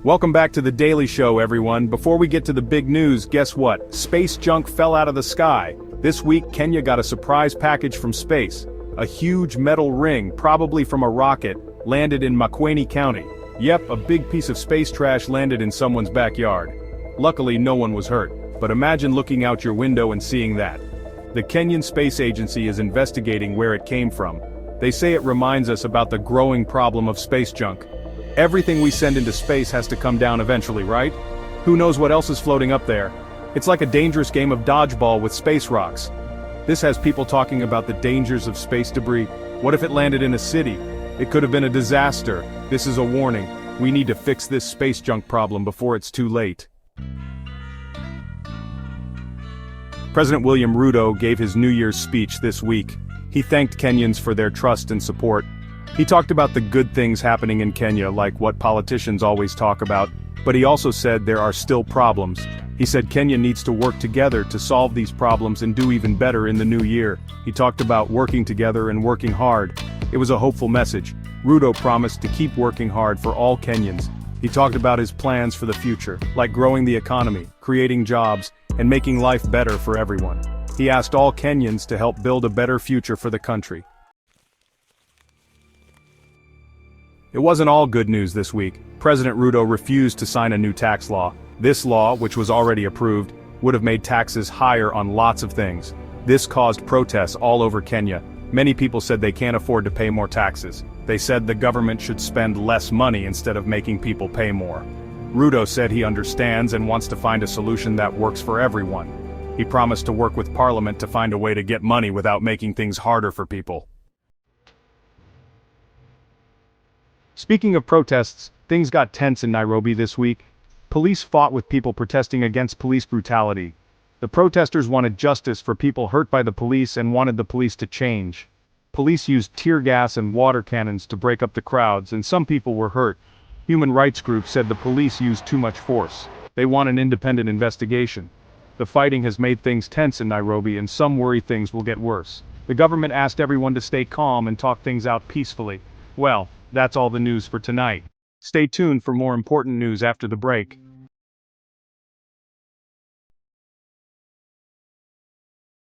Welcome back to The Daily Show, everyone. Before we get to the big news, guess what? Space junk fell out of the sky. This week, Kenya got a surprise package from space. A huge metal ring, probably from a rocket, landed in Makueni County. Yep, a big piece of space trash landed in someone's backyard. Luckily, no one was hurt. But imagine looking out your window and seeing that. The Kenyan Space Agency is investigating where it came from. They say it reminds us about the growing problem of space junk. Everything we send into space has to come down eventually, right? Who knows what else is floating up there? It's like a dangerous game of dodgeball with space rocks. This has people talking about the dangers of space debris. What if it landed in a city? It could have been a disaster. This is a warning. We need to fix this space junk problem before it's too late. President William Ruto gave his New Year's speech this week. He thanked Kenyans for their trust and support. He talked about the good things happening in Kenya, like what politicians always talk about, but he also said there are still problems. He said Kenya needs to work together to solve these problems and do even better in the new year. He talked about working together and working hard. It was a hopeful message. Ruto promised to keep working hard for all Kenyans. He talked about his plans for the future, like growing the economy, creating jobs, and making life better for everyone. He asked all Kenyans to help build a better future for the country. It wasn't all good news this week. President Ruto refused to sign a new tax law. This law, which was already approved, would have made taxes higher on lots of things. This caused protests all over Kenya. Many people said they can't afford to pay more taxes. They said the government should spend less money instead of making people pay more. Ruto said he understands and wants to find a solution that works for everyone. He promised to work with Parliament to find a way to get money without making things harder for people. Speaking of protests, things got tense in Nairobi this week. Police fought with people protesting against police brutality. The protesters wanted justice for people hurt by the police and wanted the police to change. Police used tear gas and water cannons to break up the crowds, and some people were hurt. Human rights groups said the police used too much force. They want an independent investigation. The fighting has made things tense in Nairobi, and some worry things will get worse. The government asked everyone to stay calm and talk things out peacefully. Well, that's all the news for tonight. Stay tuned for more important news after the break.